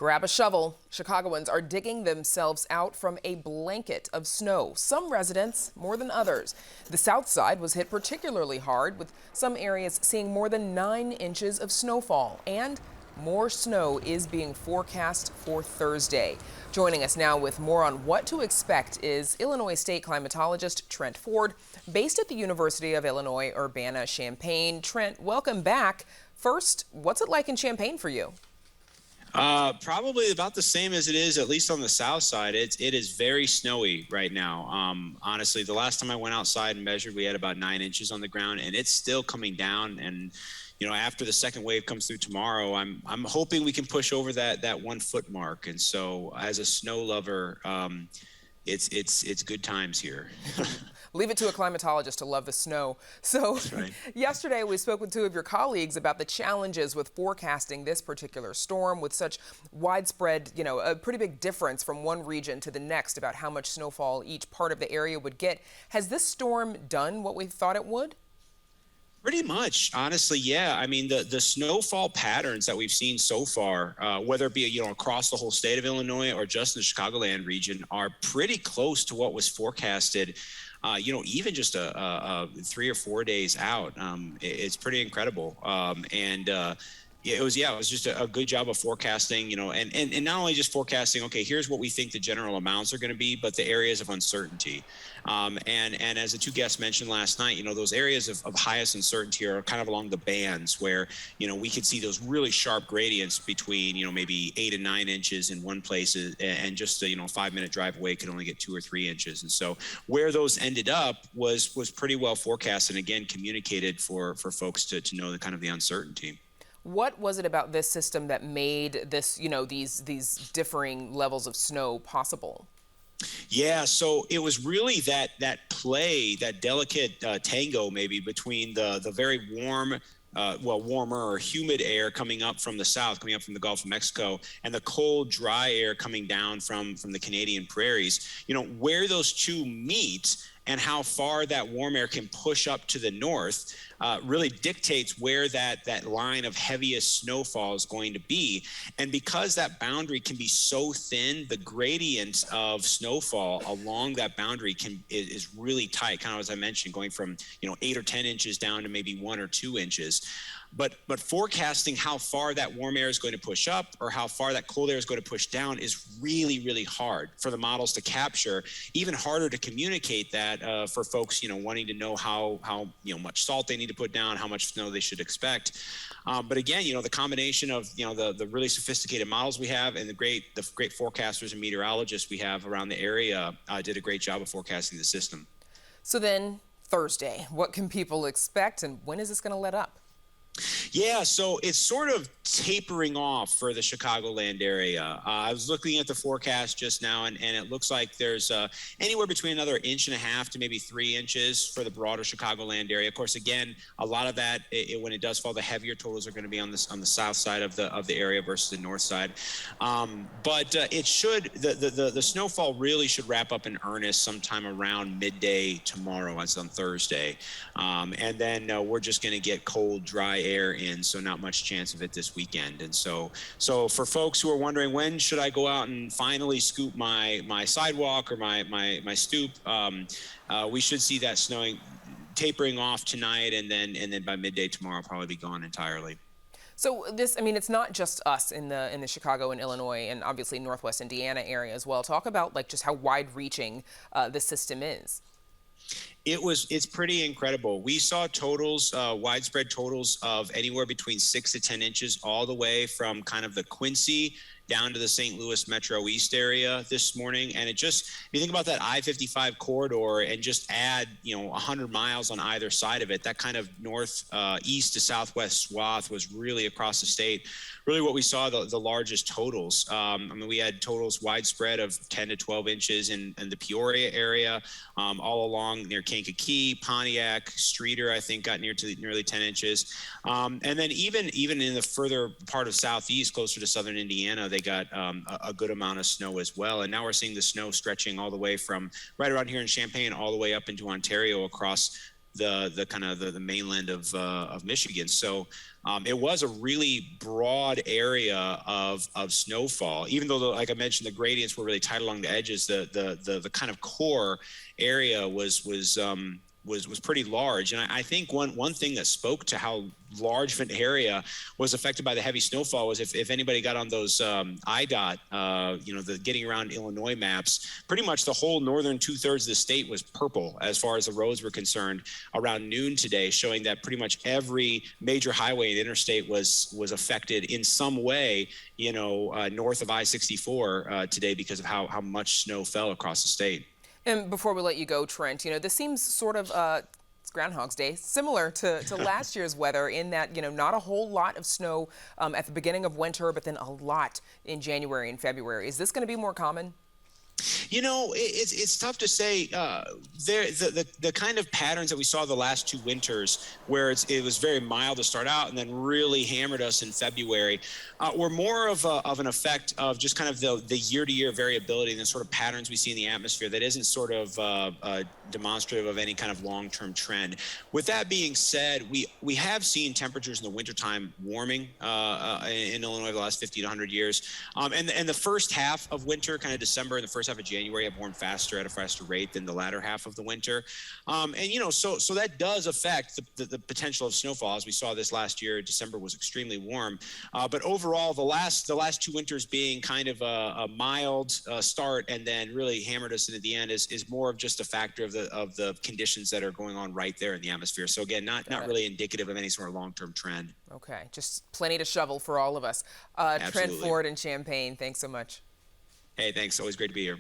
Grab a shovel. Chicagoans are digging themselves out from a blanket of snow. Some residents more than others. The south side was hit particularly hard, with some areas seeing more than 9 inches of snowfall. And more snow is being forecast for Thursday. Joining us now with more on what to expect is Illinois state climatologist Trent Ford, based at the University of Illinois Urbana-Champaign. Trent, welcome back. First, what's it like in Champaign for you? Probably about the same as it is, at least on the south side. It is very snowy right now. Honestly, the last time I went outside and measured, we had about 9 inches on the ground, and it's still coming down. And after the second wave comes through tomorrow, I'm hoping we can push over that 1 foot mark. And so, as a snow lover, it's good times here. Leave it to a climatologist to love the snow. So right. Yesterday we spoke with 2 of your colleagues about the challenges with forecasting this particular storm with such widespread, a pretty big difference from one region to the next about how much snowfall each part of the area would get. Has this storm done what we thought it would? Pretty much, honestly, yeah. I mean, the snowfall patterns that we've seen so far, whether it be across the whole state of Illinois or just in the Chicagoland region, are pretty close to what was forecasted. Even just a 3 or 4 days out. It's pretty incredible. It was just a good job of forecasting, and not only just forecasting, okay, here's what we think the general amounts are going to be, but the areas of uncertainty. And as the 2 guests mentioned last night, those areas of highest uncertainty are kind of along the bands where, we could see those really sharp gradients between, maybe 8 and 9 inches in one place, and just a 5-minute drive away could only get 2 or 3 inches. And so where those ended up was pretty well forecast and again communicated for folks to know the kind of the uncertainty. What was it about this system that made this, these differing levels of snow possible? Yeah, so it was really that play, that delicate tango maybe between the very warm, warmer or humid air coming up from the south, coming up from the Gulf of Mexico, and the cold, dry air coming down from the Canadian prairies. Where those 2 meet and how far that warm air can push up to the north really dictates where that line of heaviest snowfall is going to be. And because that boundary can be so thin, the gradient of snowfall along that boundary is really tight, kind of as I mentioned, going from 8 or 10 inches down to maybe 1 or 2 inches. But forecasting how far that warm air is going to push up or how far that cold air is going to push down is really, really hard for the models to capture. Even harder to communicate that for folks, wanting to know how much salt they need to put down, how much snow they should expect. But again, the combination of the really sophisticated models we have and the great forecasters and meteorologists we have around the area did a great job of forecasting the system. So then Thursday, what can people expect, and when is this going to let up? Yeah, so it's sort of tapering off for the Chicagoland area. I was looking at the forecast just now, and it looks like there's anywhere between another 1.5 inches to maybe 3 inches for the broader Chicagoland area. Of course, again, a lot of that, when it does fall, the heavier totals are going to be on the south side of the area versus the north side. But it should the snowfall really should wrap up in earnest sometime around midday tomorrow, as on Thursday, and then we're just going to get cold, dry air in, so not much chance of it this weekend. And so for folks who are wondering, when should I go out and finally scoop my sidewalk or my stoop, we should see that snowing tapering off tonight, and then by midday tomorrow I'll probably be gone entirely. So this, it's not just us in the Chicago and Illinois and obviously Northwest Indiana area as well. Talk about just how wide-reaching this system is. It's pretty incredible. We saw totals, widespread totals of anywhere between 6 to 10 inches, all the way from kind of the Quincy down to the St. Louis Metro East area this morning. And if you think about that I-55 corridor and just add, 100 miles on either side of it, that kind of east to southwest swath was really across the state. Really what we saw, the largest totals. We had totals widespread of 10 to 12 inches in the Peoria area, all along near Kankakee, Pontiac, Streeter, I think got nearly 10 inches. And then even in the further part of southeast, closer to southern Indiana, they got a good amount of snow as well. And now we're seeing the snow stretching all the way from right around here in Champaign all the way up into Ontario across the kind of the mainland of Michigan. So it was a really broad area of snowfall. Even though, like I mentioned, the gradients were really tight along the edges, the kind of core area was pretty large. And I think one thing that spoke to how large of an area was affected by the heavy snowfall was if anybody got on those IDOT, the getting around Illinois maps, pretty much the whole northern 2/3 of the state was purple as far as the roads were concerned around noon today, showing that pretty much every major highway and interstate was affected in some way, north of I-64 today because of how much snow fell across the state. And before we let you go, Trent, this seems sort of it's Groundhog's Day, similar to last year's weather in that, not a whole lot of snow at the beginning of winter, but then a lot in January and February. Is this going to be more common? It's tough to say. The kind of patterns that we saw the last two winters, where it was very mild to start out and then really hammered us in February, were more of an effect of just kind of the year-to-year variability and the sort of patterns we see in the atmosphere that isn't sort of demonstrative of any kind of long-term trend. With that being said, we have seen temperatures in the wintertime warming in Illinois the last 50 to 100 years, and the first half of winter, kind of December and the first half of January, have warmed faster at a faster rate than the latter half of the winter. So that does affect the potential of snowfall. As we saw this last year, December was extremely warm. But overall, the last two winters being kind of a mild start and then really hammered us in at the end is more of just a factor of the conditions that are going on right there in the atmosphere. So again, not really indicative of any sort of long-term trend. Okay, just plenty to shovel for all of us. Trent Ford in Champaign, thanks so much. Hey, thanks. Always great to be here.